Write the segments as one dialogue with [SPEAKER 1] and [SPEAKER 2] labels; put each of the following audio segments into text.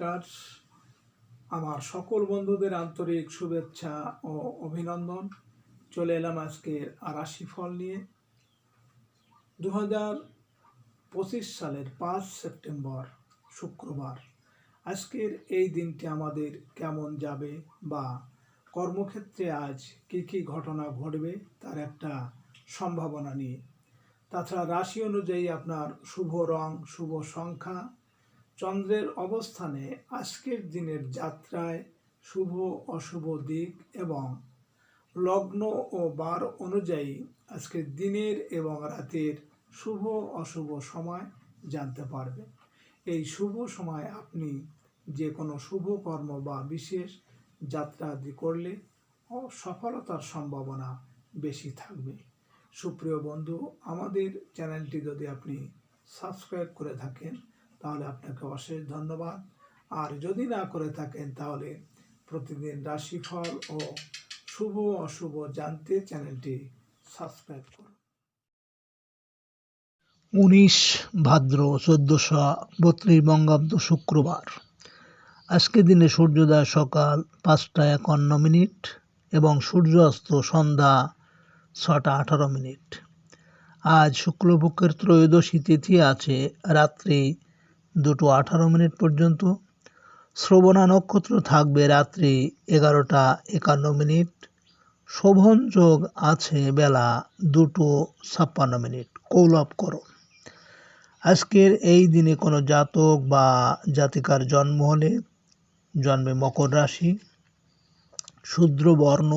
[SPEAKER 1] Viewers, আমার সকল বন্ধুদের আন্তরিক শুভেচ্ছা ও অভিনন্দন। চলে এলাম আজকের রাশিফল নিয়ে। 2025 সালের 5 সেপ্টেম্বর শুক্রবার। আজকের এই দিনটি আমাদের কেমন যাবে বা কর্মক্ষেত্রে আজ কী ঘটনা ঘটবে তার একটা সম্ভাবনা নিয়ে। তাছাড়া রাশি অনুযায়ী আপনার শুভ রং, শুভ সংখ্যা, চন্দ্রের অবস্থানে আজকের দিনের যাত্রায় শুভ অশুভ দিক এবং লগ্ন ও বার অনুযায়ী আজকের দিনের এবং রাতের শুভ অশুভ সময় জানতে পারবে। এই শুভ সময় আপনি যে কোনো শুভ কর্ম বা বিশেষ যাত্রা আদি করলে সফলতার সম্ভাবনা বেশি থাকবে। সুপ্রিয় বন্ধু, আমাদের চ্যানেলটি যদি আপনি সাবস্ক্রাইব করে থাকেন তাহলে আপনাকে অশেষ ধন্যবাদ। আর যদি না করে থাকেন তাহলে প্রতিদিন রাশিফল ও শুভ অশুভ জানতে চ্যানেলটি সাবস্ক্রাইব করুন।
[SPEAKER 2] 19 ভাদ্র 1432 বঙ্গাব্দ শুক্রবার। আজকের দিনে সূর্যোদয় সকাল 5টা 51 এবং সূর্যাস্ত সন্ধ্যা 6টা 18। আজ শুক্লপক্ষের ত্রয়োদশী তিথি আছে রাত্রি 2টো 18 পর্যন্ত। শ্রবণা নক্ষত্র থাকবে রাত্রি 11টা 51। শোভন যোগ আছে বেলা 2টো 56। কৌলবকরণ। আজকের এই দিনে কোনো জাতক বা জাতিকার জন্ম হলে জন্মে মকর রাশি, শূদ্র বর্ণ,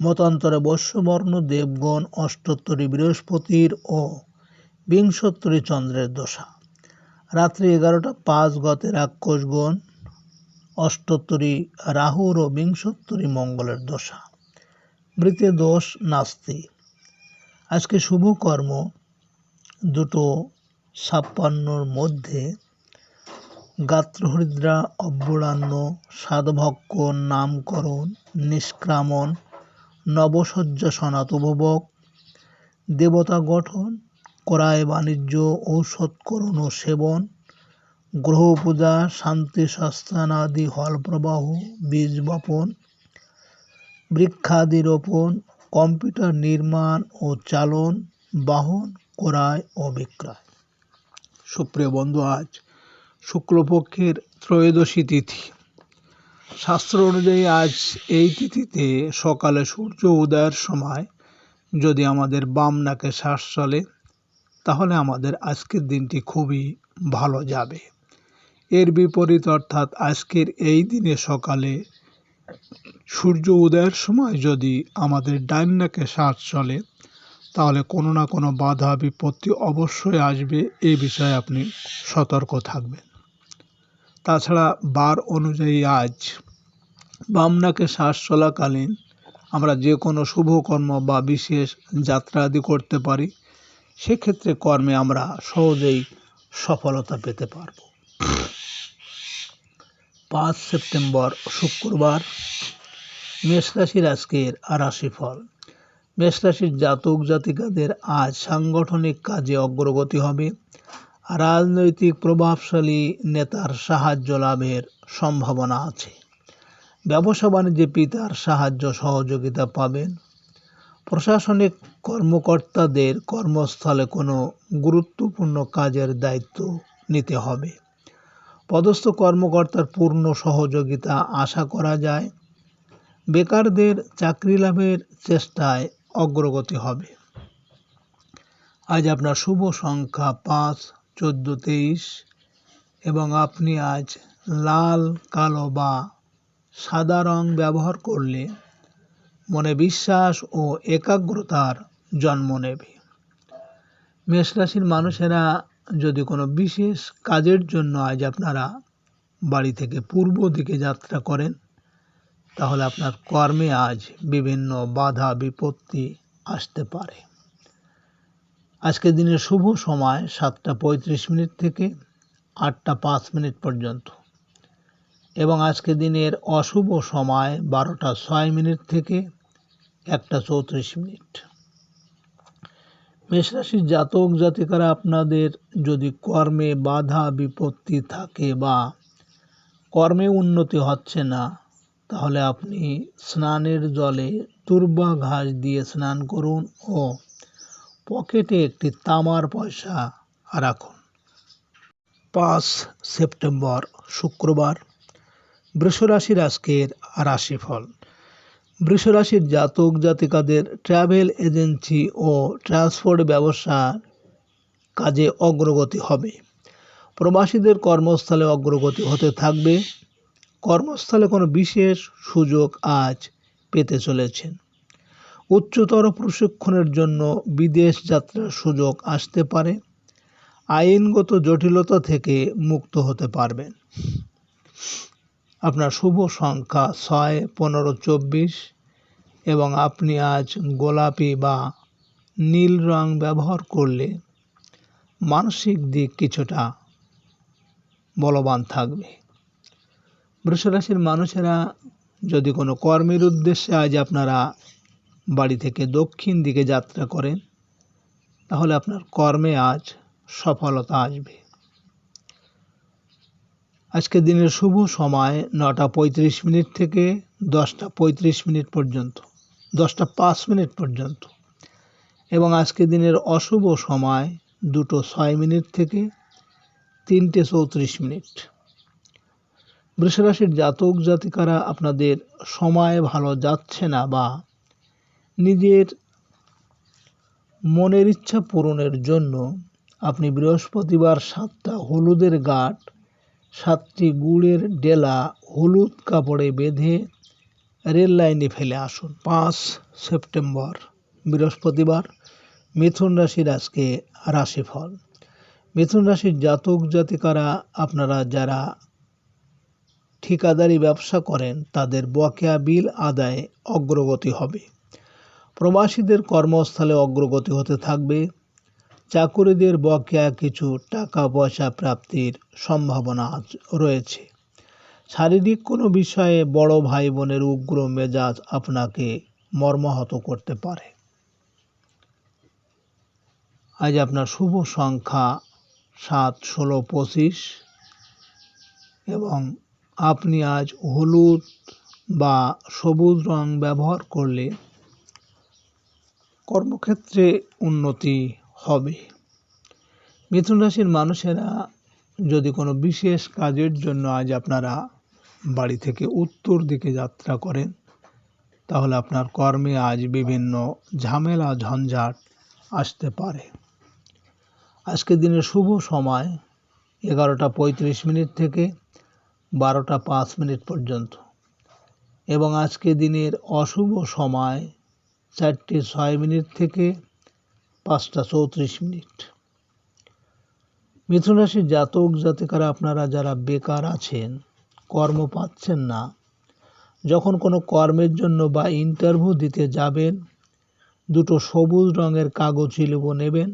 [SPEAKER 2] মতান্তরে বৈশ্যবর্ণ, দেবগণ, অষ্টোত্তরী বৃহস্পতির ও বিংশোত্তরী চন্দ্রের দশা। রাত্রি 11টা 5 গতে রাক্ষসগণ, অষ্টোত্তরী রাহুর ও বিংশোত্তরী মঙ্গলের দশা। মৃতে দোষ নাস্তি। আজকে শুভ কর্ম 2টো 56 মধ্যে গাত্রহৃদ্রা, অব্যূঢ়ান্ন, সাধভক্ষণ, নামকরণ, নিষ্ক্রামণ, নবসজ্জা সনাতোপভোগ, দেবতা গঠন, ক্রয় বাণিজ্য, ঔষধকরণ ও সেবন, গ্রহ পূজা, শান্তি শাস্ত্রানাদি হল প্রবাহ, বীজ বপন, বৃক্ষাদি রোপণ, কম্পিউটার নির্মাণ ও চালন, বাহন ক্রয় ও বিক্রয়। সুপ্রিয় বন্ধু, আজ শুক্লপক্ষের ত্রয়োদশী তিথি। শাস্ত্র অনুযায়ী আজ এই তিথিতে সকালে সূর্য উদয়ের সময় যদি আমাদের বাম নাকে শ্বাস চলে তাহলে আমাদের আজকের দিনটি খুবই ভালো যাবে। এর বিপরীত অর্থাৎ আজকের এই দিনে সকালে সূর্য উদয়ের সময় যদি আমাদের ডান নাকে শ্বাস চলে তাহলে কোনো না কোনো বাধা বিপত্তি অবশ্যই আসবে। এই বিষয়ে আপনি সতর্ক থাকবেন। তাছাড়া বার অনুযায়ী আজ বাম নাকে শ্বাস চলাকালীন আমরা যে কোনো শুভকর্ম বা বিশেষ যাত্রা আদি করতে পারি। সেক্ষেত্রে কর্মে আমরা সহজেই সফলতা পেতে পারব। 5 সেপ্টেম্বর শুক্রবার। মেষ রাশির আজকের রাশিফল। মেষ রাশির জাতক জাতিকাদের আজ সাংগঠনিক কাজে অগ্রগতি হবে। রাজনৈতিক প্রভাবশালী নেতার সাহায্য লাভের সম্ভাবনা আছে। ব্যবসা বাণিজ্যে পিতার সাহায্য সহযোগিতা পাবেন। প্রশাসনিক কর্মকর্তাদের কর্মস্থলে কোনো গুরুত্বপূর্ণ কাজের দায়িত্ব নিতে হবে। পদস্থ কর্মকর্তার পূর্ণ সহযোগিতা আশা করা যায়। বেকারদের চাকরি লাভের চেষ্টায় অগ্রগতি হবে। আজ আপনার শুভ সংখ্যা 5, 14, 23 এবং আপনি আজ লাল, কালো বা সাদা রং ব্যবহার করলে মনে বিশ্বাস ও একাগ্রতার জন্ম নেবে। মেষ রাশির মানুষেরা যদি কোনো বিশেষ কাজের জন্য আজ আপনারা বাড়ি থেকে পূর্ব দিকে যাত্রা করেন তাহলে আপনার কর্মে আজ বিভিন্ন বাধা বিপত্তি আসতে পারে। আজকের দিনের শুভ সময় 7টা 35 থেকে 8টা 5 পর্যন্ত এবং আজকের দিনের অশুভ সময় 12টা 6 থেকে 1টা 34। মেষ রাশির জাতক জাতিকারা আপনাদের যদি কর্মে বাধা বিপত্তি থাকে বা কর্মে উন্নতি হচ্ছে না, তাহলে আপনি স্নানের জলে তুর্বা ঘাস দিয়ে স্নান করুন ও পকেটে একটি তামার পয়সা রাখুন। 5 সেপ্টেম্বর শুক্রবার, বৃষরাশির আজকের রাশিফল। বৃষরাশির জাতক জাতিকাদের ট্রাভেল এজেন্সি ও ট্রান্সপোর্ট ব্যবসার কাজে অগ্রগতি হবে। প্রবাসীদের কর্মস্থলে অগ্রগতি হতে থাকবে। কর্মস্থলে কোনো বিশেষ সুযোগ আজ পেতে চলেছেন। উচ্চতর প্রশিক্ষণের জন্য বিদেশ যাত্রার সুযোগ আসতে পারে। আইনগত জটিলতা থেকে মুক্ত হতে পারবেন। আপনার শুভ সংখ্যা 6, 15, 24 এবং আপনি আজ গোলাপি বা নীল রং ব্যবহার করলে মানসিক দিক কিছুটা বলবান থাকবে। বৃষরাশির মানুষেরা যদি কোনো কর্মের উদ্দেশ্যে আজ আপনারা বাড়ি থেকে দক্ষিণ দিকে যাত্রা করেন, তাহলে আপনার কর্মে আজ সফলতা আসবে। আজকের দিনের শুভ সময় 9:35 থেকে 10:35 পর্যন্ত, 10:05 পর্যন্ত, এবং আজকের দিনের অশুভ সময় 2:06 থেকে 3:34। বৃষরাশির জাতক জাতিকারা আপনাদের সময় ভালো যাচ্ছে না বা নিজের মনের ইচ্ছা পূরণের জন্য আপনি বৃহস্পতিবার 7টা হলুদের গাঁট, 7টি গুড়ের ডেলা হলুদ কাপড়ে বেঁধে রেল লাইনে ফেলে আসুন। 5 সেপ্টেম্বর বৃহস্পতিবার, মিথুন রাশির আজকে রাশিফল। মিথুন রাশির জাতক জাতিকারা আপনারা যারা ঠিকাদারি ব্যবসা করেন তাদের বকেয়া বিল আদায়ে অগ্রগতি হবে। প্রবাসীদের কর্মস্থলে অগ্রগতি হতে থাকবে। চাকুরিদের বকেয়া কিছু টাকা পয়সা প্রাপ্তির সম্ভাবনা রয়েছে। শারীরিক কোনো বিষয়ে বড় ভাই বোনের উগ্র মেজাজ আপনাকে মর্মাহত করতে পারে। আজ আপনার শুভ সংখ্যা 7, 16, 25 এবং আপনি আজ হলুদ বা সবুজ রং ব্যবহার করলে কর্মক্ষেত্রে উন্নতি হবে। মিথুন রাশির মানুষেরা যদি কোনো বিশেষ কাজের জন্য আজ আপনারা বাড়ি থেকে উত্তর দিকে যাত্রা করেন, তাহলে আপনার কর্মে আজ বিভিন্ন ঝামেলা ঝঞ্ঝাট আসতে পারে। আজকের দিনের শুভ সময় 11:35 থেকে 12:05 পর্যন্ত এবং আজকের দিনের অশুভ সময় 4:06 থেকে 5:34। মিথুন রাশির জাতক জাতিকারা আপনারা যারা বেকার আছেন, কর্ম পাচ্ছেন না, যখন কোনো কর্মের জন্য বা ইন্টারভিউ দিতে যাবেন, 2টো সবুজ রঙের কাগজ নেবেন,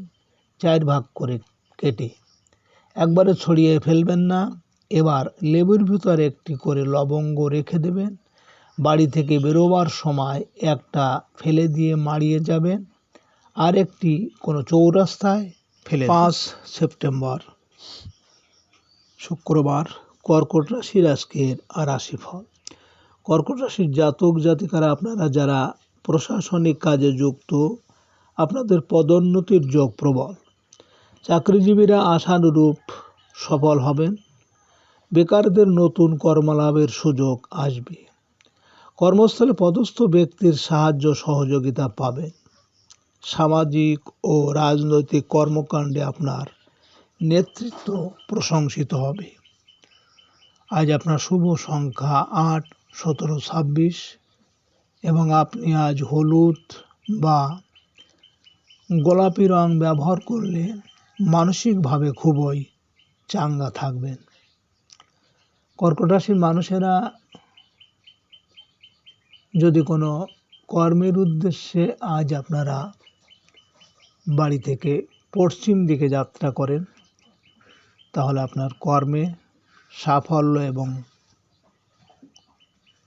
[SPEAKER 2] 4 ভাগ করে কেটে একবারে ছড়িয়ে ফেলবেন না। এবার লেবুর ভিতরে একটি করে লবঙ্গ রেখে দেবেন। বাড়ি থেকে বেরোবার সময় একটা ফেলে দিয়ে মাড়িয়ে যাবেন, আর একটি কোনো চৌরাস্তায় ফেলে। 5 সেপ্টেম্বর শুক্রবার, কর্কট রাশির আজকের রাশিফল। কর্কট রাশির জাতক জাতিকারা আপনারা যারা প্রশাসনিক কাজে যুক্ত, আপনাদের পদোন্নতির যোগ প্রবল। চাকরিজীবীরা আশানুরূপ সফল হবেন। বেকারদের নতুন কর্মলাভের সুযোগ আসবে। কর্মস্থলে পদস্থ ব্যক্তির সাহায্য সহযোগিতা পাবেন। সামাজিক ও রাজনৈতিক কর্মকাণ্ডে আপনার নেতৃত্ব প্রশংসিত হবে। আজ আপনার শুভ সংখ্যা 8, 17, 26 এবং আপনি আজ হলুদ বা গোলাপি রং ব্যবহার করলে মানসিকভাবে খুবই চাঙ্গা থাকবেন। কর্কট রাশির মানুষেরা যদি কোনো কর্মের উদ্দেশ্যে আজ আপনারা বাড়ি থেকে পশ্চিম দিকে যাত্রা করেন, তাহলে আপনার কর্মে সাফল্য এবং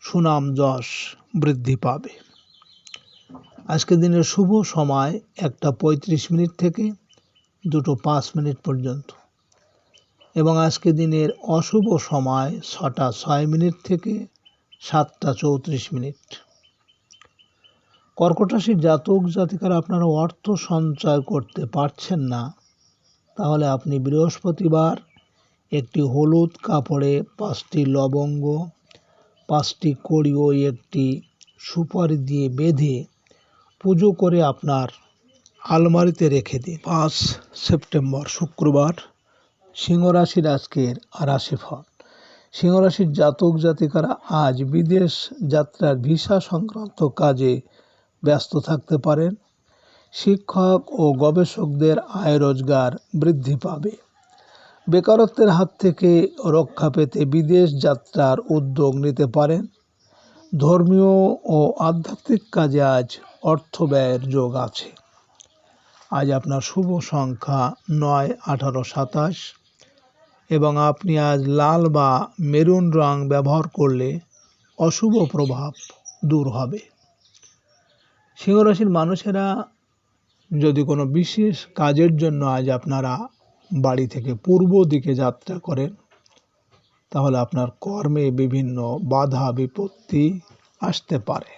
[SPEAKER 2] সুনাম যশ বৃদ্ধি পাবে। আজকের দিনের শুভ সময় 1:35 থেকে 2:05 পর্যন্ত এবং আজকে দিনের অশুভ সময় 6:06 থেকে 7:34। কর্কট রাশির জাতক জাতিকারা আপনারা অর্থ সঞ্চয় করতে পারছেন না, তাহলে আপনি বৃহস্পতিবার একটি হলুদ কাপড়ে 5টি লবঙ্গ, 5টি কড়ি ও একটি সুপারি দিয়ে বেঁধে পুজো করে আপনার আলমারিতে রেখে দিন। 5 সেপ্টেম্বর শুক্রবার, সিংহ রাশির আজকের রাশিফল। সিংহ রাশির জাতক জাতিকারা আজ বিদেশ যাত্রার ভিসা সংক্রান্ত কাজে ব্যস্ত থাকতে পারেন। শিক্ষক ও গবেষকদের আয় রোজগার বৃদ্ধি পাবে। বেকারত্বের হাত থেকে রক্ষা পেতে বিদেশ যাত্রার উদ্যোগ নিতে পারেন। ধর্মীয় ও আধ্যাত্মিক কাজে আজ অর্থ ব্যয়ের যোগ আছে। আজ আপনার শুভ সংখ্যা 9, 18, 27 এবং আপনি আজ লাল বা মেরুন রং ব্যবহার করলে অশুভ প্রভাব দূর হবে। সিংহ রাশির মানুষেরা যদি কোনো বিশেষ কাজের জন্য আজ আপনারা বাড়ি থেকে পূর্ব দিকে যাত্রা করেন, তাহলে আপনার কর্মে বিভিন্ন বাধা বিপত্তি আসতে পারে।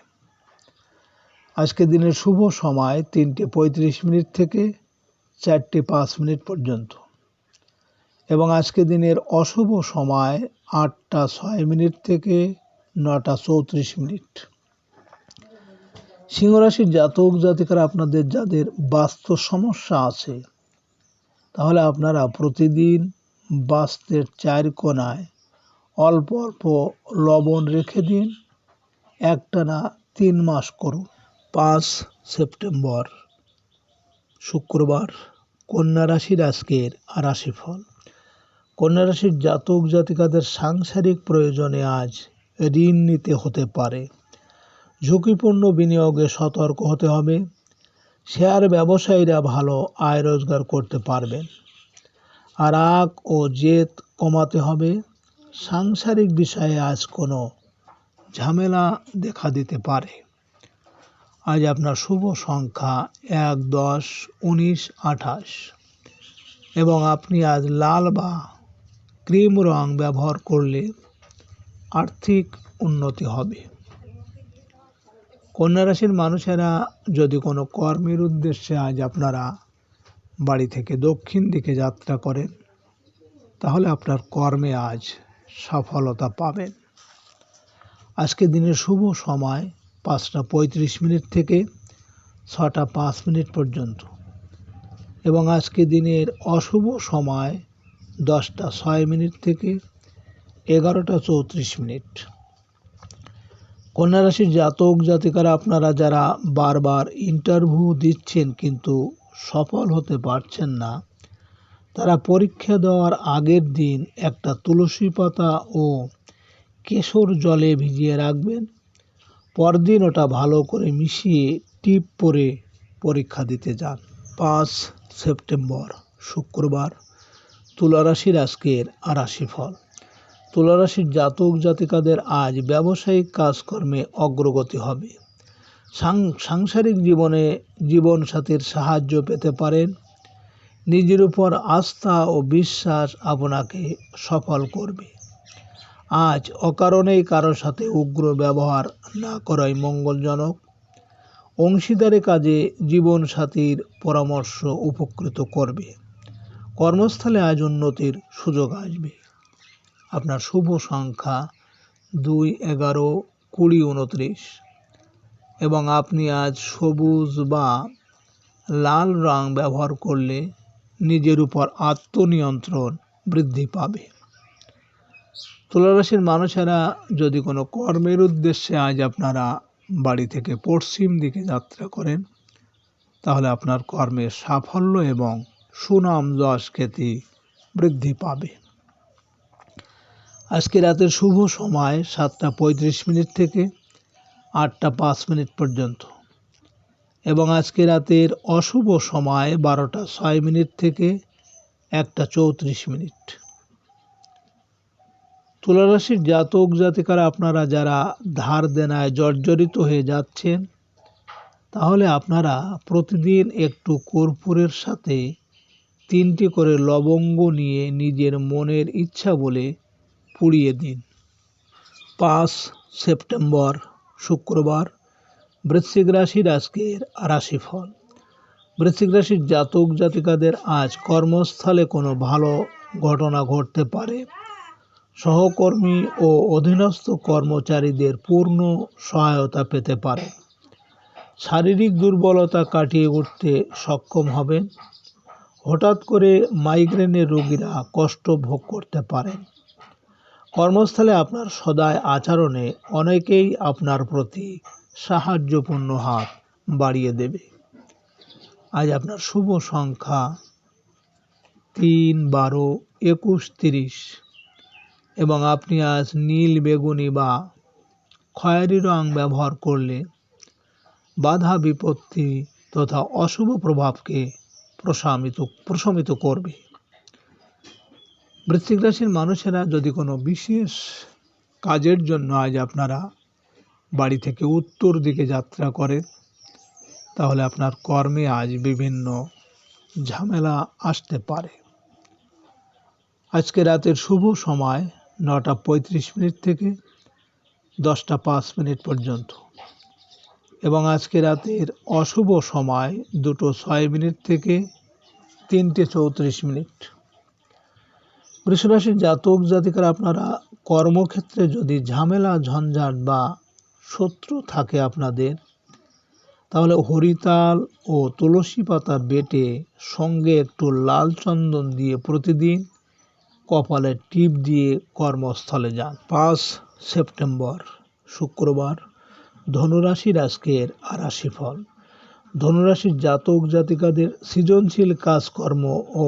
[SPEAKER 2] আজকে দিনের শুভ সময় 3:35 থেকে 4:05 পর্যন্ত এবং আজকে দিনের অশুভ সময় 8:06 থেকে 9:34। সিংহ রাশির জাতক জাতিকারা আপনাদের যাদের বাস্তু সমস্যা আছে, তাহলে আপনারা প্রতিদিন বাস্তের 4 কোণায় অল্প অল্প লবণ রেখে দিন, একটানা 3 মাস করুন। 5 সেপ্টেম্বর শুক্রবার, কন্যা রাশির আজকের রাশিফল। কন্যা রাশির জাতক জাতিকাদের সাংসারিক প্রয়োজনে আজ ঋণ নিতে হতে পারে। ঝুঁকিপূর্ণ বিনিয়োগে সতর্ক হতে হবে। শেয়ার ব্যবসায়ীরা ভালো আয় রোজগার করতে পারবেন। আর রাগ ও জেদ কমাতে হবে। সাংসারিক বিষয়ে আজ কোনো ঝামেলা দেখা দিতে পারে। আজ আপনার শুভ সংখ্যা 1, 10, 19, 28 এবং আপনি আজ লাল বা ক্রিম রং ব্যবহার করলে আর্থিক উন্নতি হবে। কন্যা রাশির মানুষেরা যদি কোনো কর্মের উদ্দেশ্যে আজ আপনারা বাড়ি থেকে দক্ষিণ দিকে যাত্রা করেন, তাহলে আপনার কর্মে আজ সফলতা পাবেন। আজকে দিনের শুভ সময় 5:35 থেকে 6:05 পর্যন্ত এবং আজকে দিনের অশুভ সময় 10:06 থেকে 11:34। কন্যা রাশির জাতক জাতিকারা আপনারা যারা বারবার ইন্টারভিউ দিচ্ছেন কিন্তু সফল হতে পারছেন না, তারা পরীক্ষা দেওয়ার আগের দিন একটা তুলসী পাতা ও কেশর জলে ভিজিয়ে রাখবেন। পরদিন ওটা ভালো করে মিশিয়ে টিপ পরে পরীক্ষা দিতে যান। 5 সেপ্টেম্বর শুক্রবার, তুলা রাশির আজকের রাশিফল। তুলা রাশির জাতক জাতিকাদের আজ ব্যবসায়িক কাজকর্মে অগ্রগতি হবে। সাংসারিক জীবনে জীবনসাথীর সাহায্য পেতে পারেন। নিজের উপর আস্থা ও বিশ্বাস আপনাকে সফল করবে। আজ অকারণেই কারোর সাথে উগ্র ব্যবহার না করাই মঙ্গলজনক। অংশীদারি কাজে জীবনসাথীর পরামর্শ উপকৃত করবে। কর্মস্থলে আজ উন্নতির সুযোগ আসবে। আপনার শুভ সংখ্যা 2, 11, 20, 29 এবং আপনি আজ সবুজ বা লাল রং ব্যবহার করলে নিজের উপর আত্মনিয়ন্ত্রণ বৃদ্ধি পাবে। তুলা রাশির মানুষেরা যদি কোনো কর্মের উদ্দেশ্যে আজ আপনারা বাড়ি থেকে পশ্চিম দিকে যাত্রা করেন, তাহলে আপনার কর্মের সাফল্য এবং সুনাম যশ খ্যাতি বৃদ্ধি পাবে। আজকে রাতের শুভ সময় 7:35 থেকে 8:05 পর্যন্ত এবং আজকে রাতের অশুভ সময় 12:06 থেকে 1:34। তুলা রাশির জাতক জাতিকারা আপনারা যারা ধার দেনায় জর্জরিত হয়ে যাচ্ছেন, তাহলে আপনারা প্রতিদিন একটু কর্পূরের সাথে 3টি করে লবঙ্গ নিয়ে নিজের মনের ইচ্ছা বলে পুড়িয়ে দিন। 5 সেপ্টেম্বর শুক্রবার, বৃশ্চিক রাশির আজকের রাশিফল। বৃশ্চিক রাশির জাতক জাতিকাদের আজ কর্মস্থলে কোনো ভালো ঘটনা ঘটতে পারে। সহকর্মী ও অধীনস্থ কর্মচারীদের পূর্ণ সহায়তা পেতে পারে। শারীরিক দুর্বলতা কাটিয়ে উঠতে সক্ষম হবেন। হঠাৎ করে মাইগ্রেনের রোগীরা কষ্ট ভোগ করতে পারেন। কর্মস্থলে আপনার সদয় আচরণে অনেকেই আপনার প্রতি সাহায্যপূর্ণ হাত বাড়িয়ে দেবে। আজ আপনার শুভ সংখ্যা 3, 12, 21, 30 এবং আপনি আজ নীল, বেগুনি বা খয়েরি রং ব্যবহার করলে বাধা বিপত্তি তথা অশুভ প্রভাবকে প্রশমিত করবে। বৃশ্চিক রাশির মানুষেরা যদি কোনো বিশেষ কাজের জন্য আজ আপনারা বাড়ি থেকে উত্তর দিকে যাত্রা করেন, তাহলে আপনার কর্মে আজ বিভিন্ন ঝামেলা আসতে পারে। আজকে রাতের শুভ সময় 9:35 থেকে 10:05 পর্যন্ত এবং আজকে রাতের অশুভ সময় 2:06 থেকে 3:34। বৃষ রাশির জাতক জাতিকারা আপনারা কর্মক্ষেত্রে যদি ঝামেলা ঝঞ্ঝাট বা শত্রু থাকে আপনাদের, তাহলে হরিতাল ও তুলসী পাতা বেটে সঙ্গে একটু লাল চন্দন দিয়ে প্রতিদিন কপালে টিপ দিয়ে কর্মস্থলে যান। 5 সেপ্টেম্বর শুক্রবার, ধনুরাশির আজকের রাশিফল। ধনুরাশির জাতক জাতিকাদের সৃজনশীল কাজকর্ম ও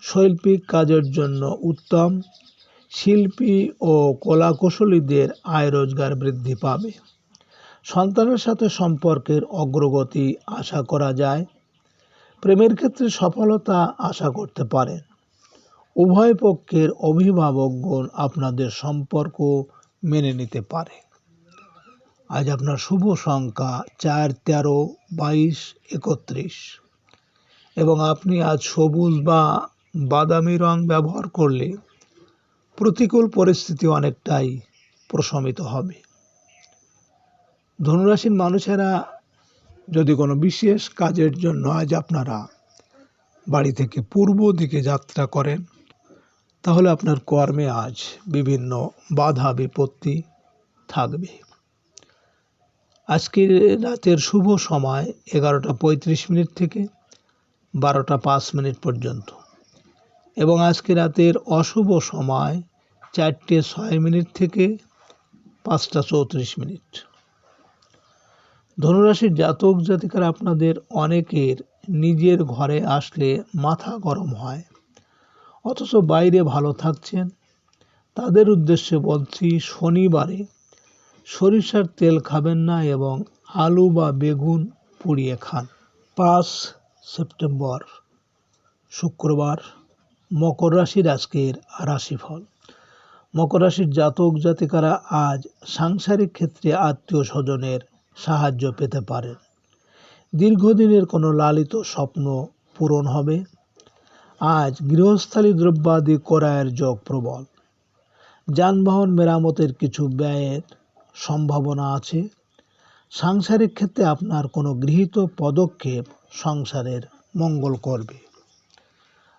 [SPEAKER 2] শৈল্পিক কাজের জন্য উত্তম। শিল্পী ও কলাকুশলীদের আয় রোজগার বৃদ্ধি পাবে। সন্তানের সাথে সম্পর্কের অগ্রগতি আশা করা যায়। প্রেমের ক্ষেত্রে সফলতা আশা করতে পারেন। উভয় পক্ষের অভিভাবকগণ আপনাদের সম্পর্ক মেনে নিতে পারে। আজ আপনার শুভ সংখ্যা 4, 13, 22, 31 এবং আপনি আজ সবুজ বা বাদামি রং ব্যবহার করলে প্রতিকূল পরিস্থিতি অনেকটাই প্রশমিত হবে। ধনুরাশির মানুষেরা যদি কোনো বিশেষ কাজের জন্য আজ আপনারা বাড়ি থেকে পূর্ব দিকে যাত্রা করেন, তাহলে আপনার কর্মে আজ বিভিন্ন বাধা বিপত্তি থাকবে। আজকের রাতের শুভ সময় 11:35 থেকে 12:05 পর্যন্ত এবং আজকে রাতের অশুভ সময় 4:06 থেকে 5:34। ধনুরাশির জাতক জাতিকারা আপনাদের অনেকের নিজের ঘরে আসলে মাথা গরম হয়, অথচ বাইরে ভালো থাকছেন। তাদের উদ্দেশ্যে বলছি, শনিবারে সরিষার তেল খাবেন না এবং আলু বা বেগুন পুড়িয়ে খান। 5 সেপ্টেম্বর শুক্রবার, মকর রাশির আজকের রাশিফল। মকর রাশির জাতক জাতিকারা আজ সাংসারিক ক্ষেত্রে আত্মীয় স্বজনের সাহায্য পেতে পারেন। দীর্ঘদিনের কোনো লালিত স্বপ্ন পূরণ হবে। আজ গৃহস্থালী দ্রব্যাদি ক্রয়ের যোগ প্রবল। যানবাহন মেরামতের কিছু ব্যয়ের সম্ভাবনা আছে। সাংসারিক ক্ষেত্রে আপনার কোনো গৃহীত পদক্ষেপ সংসারের মঙ্গল করবে।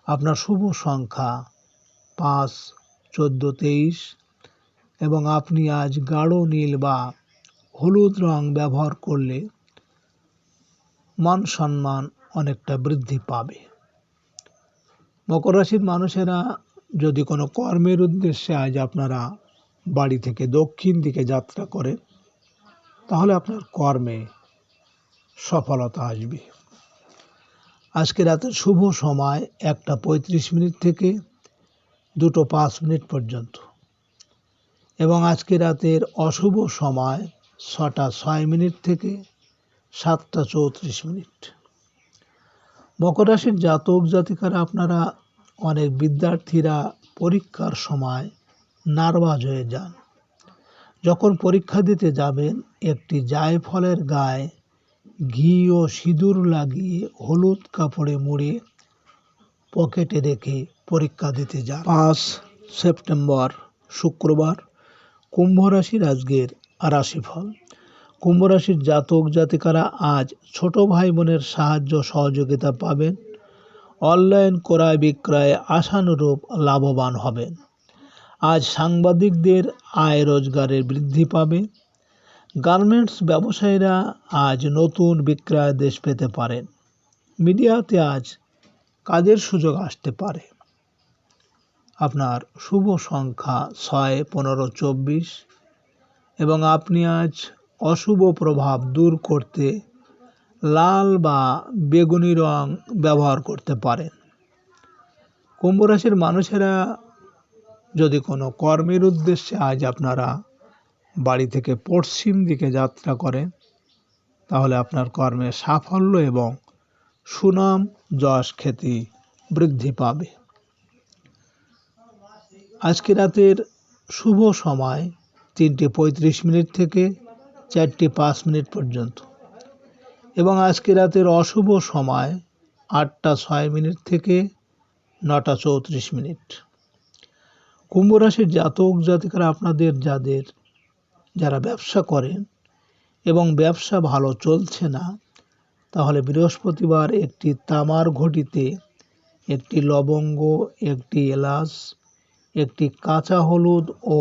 [SPEAKER 2] আপনার শুভ সংখ্যা 5, 14, 23 এবং আপনি আজ গাঢ় নীল বা হলুদ রং ব্যবহার করলে মান সম্মান অনেকটা বৃদ্ধি পাবে। মকর রাশির মানুষেরা যদি কোনো কর্মের উদ্দেশ্যে আজ আপনারা বাড়ি থেকে দক্ষিণ দিকে যাত্রা করেন, তাহলে আপনার কর্মে সফলতা আসবে। আজকে রাতের শুভ সময় 1:35 থেকে 2:05 পর্যন্ত এবং আজকে রাতের অশুভ সময় 6:06 থেকে 7:34। মকর রাশির জাতক জাতিকারা আপনারা অনেক বিদ্যার্থীরা পরীক্ষার সময় নার্ভাস হয়ে যান। যখন পরীক্ষা দিতে যাবেন, একটি জায়ফলের গায়ে ঘি ও সিঁদুর লাগিয়ে হলুদ কাপড়ে মুড়ে পকেটে রেখে পরীক্ষা দিতে যান। 5 সেপ্টেম্বর শুক্রবার, কুম্ভ রাশির আজকের রাশিফল। কুম্ভ রাশির জাতক জাতিকারা আজ ছোট ভাই বোনের সাহায্য সহযোগিতা পাবেন। অনলাইন ক্রয় বিক্রয়ে আশানুরূপ লাভবান হবেন। আজ সাংবাদিকদের আয় রোজগারের বৃদ্ধি পাবে। গার্মেন্টস ব্যবসায়ীরা আজ নতুন বিক্রয় দেশ পেতে পারেন। মিডিয়াতে আজ কাজের সুযোগ আসতে পারে। আপনার শুভ সংখ্যা 6, 15, 24 এবং আপনি আজ অশুভ প্রভাব দূর করতে লাল বা বেগুনি রং ব্যবহার করতে পারেন। কুম্ভ রাশির মানুষেরা যদি কোনো কর্মের উদ্দেশ্যে আজ আপনারা বাড়ি থেকে পশ্চিম দিকে যাত্রা করেন, তাহলে আপনার কর্মে সাফল্য এবং সুনাম যশ খ্যাতি বৃদ্ধি পাবে। আজকে রাতের শুভ সময় 3:35 থেকে 4:05 পর্যন্ত এবং আজকে রাতের অশুভ সময় 8:06 থেকে 9:34। কুম্ভ রাশির জাতক জাতিকারা আপনাদের যারা ব্যবসা করেন এবং ব্যবসা ভালো চলছে না, তাহলে বৃহস্পতিবার একটি তামার ঘটিতে একটি লবঙ্গ, একটি এলাচ, একটি কাঁচা হলুদ ও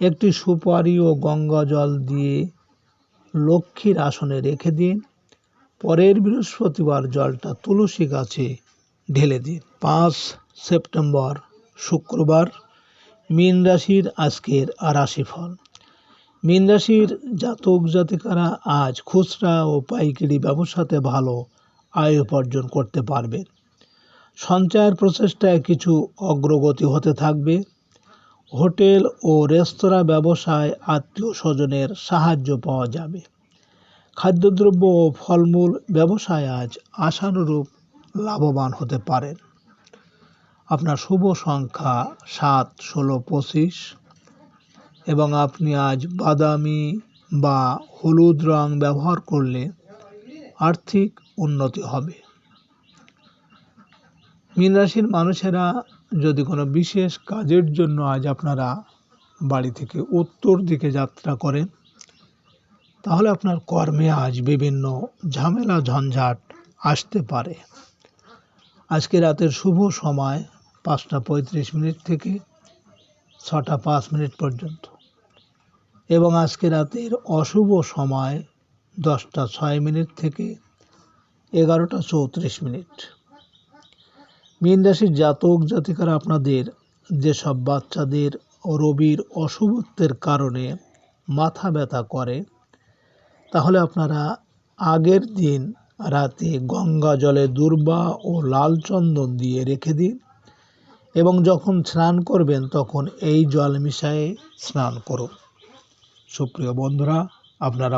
[SPEAKER 2] একটি সুপারি ও গঙ্গা জল দিয়ে লক্ষ্মীর আসনে রেখে দিন। পরের বৃহস্পতিবার জলটা তুলসী গাছে ঢেলে দিন। 5 সেপ্টেম্বর শুক্রবার, মীন রাশির আজকের রাশিফল। মীন রাশির জাতক জাতিকারা আজ খুচরা ও পাইকারি ব্যবসাতে ভালো আয় উপার্জন করতে পারবেন। সঞ্চয়ের প্রচেষ্টায় কিছু অগ্রগতি হতে থাকবে। হোটেল ও রেস্তোরাঁ ব্যবসায় আত্মীয় স্বজনের সাহায্য পাওয়া যাবে। খাদ্যদ্রব্য ও ফলমূল ব্যবসায় আজ আশানুরূপ লাভবান হতে পারেন। আপনার শুভ সংখ্যা 7, 16, 25 এবং আপনি আজ বাদামি বা হলুদ রং ব্যবহার করলে আর্থিক উন্নতি হবে। মীন রাশির মানুষেরা যদি কোনো বিশেষ কাজের জন্য আজ আপনারা বাড়ি থেকে উত্তর দিকে যাত্রা করেন, তাহলে আপনার কর্মে আজ বিভিন্ন ঝামেলা ঝঞ্ঝাট আসতে পারে। আজকে রাতের শুভ সময় 5:35 থেকে 6:05 পর্যন্ত এবং আজকে রাতের অশুভ সময় 10:06 থেকে 11:34। মীন রাশির জাতক জাতিকারা আপনাদের যেসব বাচ্চাদের রবির অশুভত্বের কারণে মাথা ব্যথা করে, তাহলে আপনারা আগের দিন রাতে গঙ্গা জলে দূর্বা ও লাল চন্দন দিয়ে রেখে দিন এবং যখন স্নান করবেন তখন এই জল মিশিয়ে স্নান করুন। সুপ্রিয় বন্ধুরা, আপনারা